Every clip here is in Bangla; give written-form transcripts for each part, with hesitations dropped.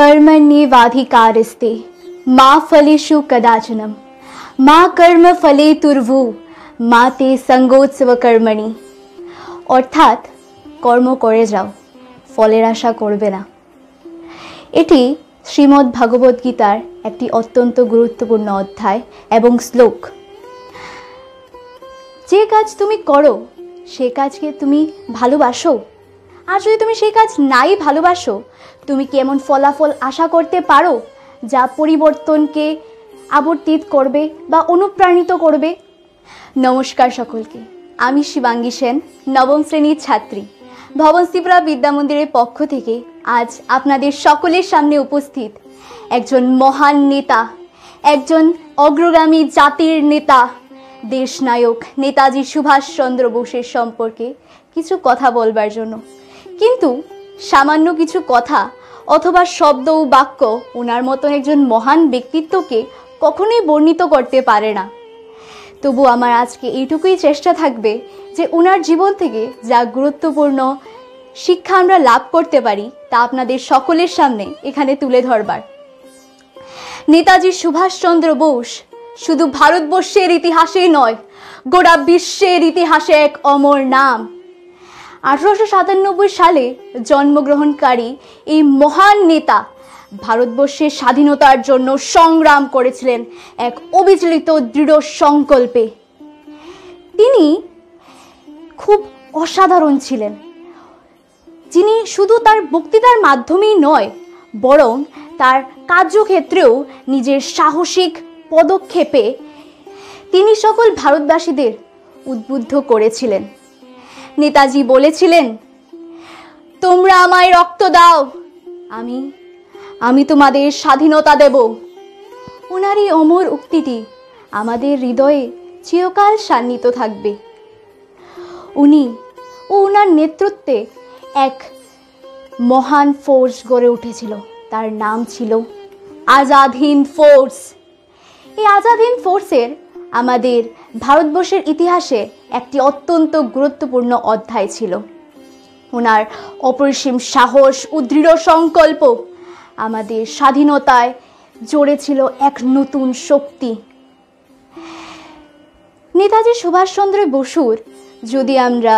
कर्मण्येवाधिकारस्ते मा फलेषु कदाचन मा कर्म फले तुर्भु मा ते संगोत्सव कर्मणि। अर्थात कर्म करे जाओ, फलेर आशा करबे ना। एटी श्रीमद् भागवत गीतार एकटी अत्यंत गुरुत्वपूर्ण अध्याय एवं श्लोक। जे काज तुमी करो से काजके तुमी भालोबासो, আর যদি তুমি সেই কাজ নাই ভালোবাসো, তুমি কি এমন ফলাফল আশা করতে পারো যা পরিবর্তনকে আবর্তিত করবে বা অনুপ্রাণিত করবে? নমস্কার সকলকে, আমি শিবাঙ্গী সেন, নবম শ্রেণীর ছাত্রী। ভবন ত্রিপুরা বিদ্যা মন্দিরের পক্ষ থেকে আজ আপনাদের সকলের সামনে উপস্থিত একজন মহান নেতা, একজন অগ্রগামী জাতির নেতা, দেশনায়ক নেতাজি সুভাষচন্দ্র বোসের সম্পর্কে কিছু কথা বলবার জন্য। কিন্তু সামান্য কিছু কথা অথবা শব্দ ও বাক্য ওনার মতন একজন মহান ব্যক্তিত্বকে কখনোই বর্ণিত করতে পারে না। তবু আমার আজকে এইটুকুই চেষ্টা থাকবে যে ওনার জীবন থেকে যা গুরুত্বপূর্ণ শিক্ষা আমরা লাভ করতে পারি তা আপনাদের সকলের সামনে এখানে তুলে ধরবার। নেতাজি সুভাষচন্দ্র বোস শুধু ভারতবর্ষের ইতিহাসে নয়, গোটা বিশ্বের ইতিহাসে এক অমর নাম। 1897 সালে জন্মগ্রহণকারী এই মহান নেতা ভারতবর্ষের স্বাধীনতার জন্য সংগ্রাম করেছিলেন এক অবিচলিত দৃঢ় সংকল্পে। তিনি খুব অসাধারণ ছিলেন, যিনি শুধু তার বক্তৃতার মাধ্যমেই নয় বরং তার কার্যক্ষেত্রেও নিজের সাহসিক পদক্ষেপে তিনি সকল ভারতবাসীদের উদ্বুদ্ধ করেছিলেন। নেতাজি বলেছিলেন, তোমরা আমায় রক্ত দাও, আমি তোমাদের স্বাধীনতা দেব। ওনার এই অমর উক্তিটি আমাদের হৃদয়ে চিরকাল শান্বিত থাকবে। উনি ও ওনার নেতৃত্বে এক মহান ফোর্স গড়ে উঠেছিল, তার নাম ছিল আজাদ হিন্দ ফোর্স। এই আজাদ হিন্দ ফোর্সের আমাদের ভারতবর্ষের ইতিহাসে একটি অত্যন্ত গুরুত্বপূর্ণ অধ্যায় ছিল। ওনার অপরিসীম সাহস ও দৃঢ় সংকল্প আমাদের স্বাধীনতায় জড়েছিল এক নতুন শক্তি। নেতাজি সুভাষচন্দ্র বসুর যদি আমরা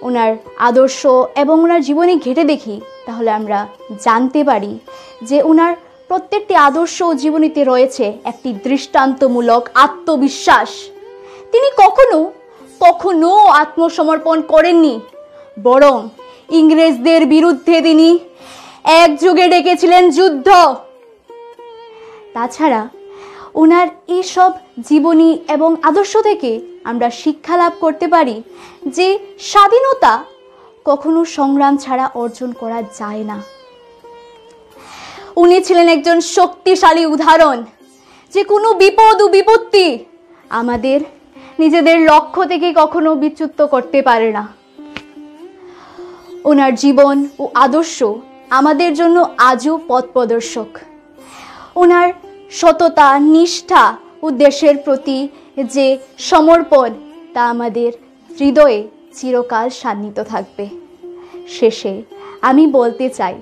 ওনার আদর্শ এবং ওনার জীবনে ঘেঁটে দেখি তাহলে আমরা জানতে পারি যে ওনার প্রত্যেকটি আদর্শ ও জীবনীতে রয়েছে একটি দৃষ্টান্তমূলক আত্মবিশ্বাস। তিনি কখনো আত্মসমর্পণ করেননি, বরং ইংরেজদের বিরুদ্ধে তিনি একযোগে ডেকেছিলেন যুদ্ধ। তাছাড়া ওনার এইসব জীবনী এবং আদর্শ থেকে আমরা শিক্ষা লাভ করতে পারি যে স্বাধীনতা কখনো সংগ্রাম ছাড়া অর্জন করা যায় না। উনি ছিলেন একজন শক্তিশালী উদাহরণ যে কোনো বিপদ ও বিপত্তি আমাদের নিজেদের লক্ষ্য থেকে কখনো বিচ্যুত করতে পারে না। ওনার জীবন ও আদর্শ আমাদের জন্য আজও পথ প্রদর্শক। ওনার সততা, নিষ্ঠা ও দেশের প্রতি যে সমর্পণ তা আমাদের হৃদয়ে চিরকাল শান্বিত থাকবে। শেষে আমি বলতে চাই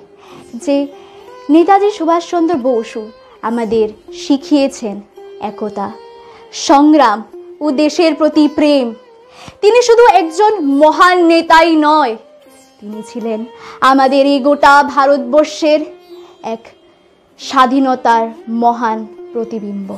যে নেতাজি সুভাষচন্দ্র বসু আমাদের শিখিয়েছেন একতা, সংগ্রাম ও দেশের প্রতি প্রেম। তিনি শুধু একজন মহান নেতাই নয়, তিনি ছিলেন আমাদের এই গোটা ভারতবর্ষের এক স্বাধীনতার মহান প্রতিবিম্ব।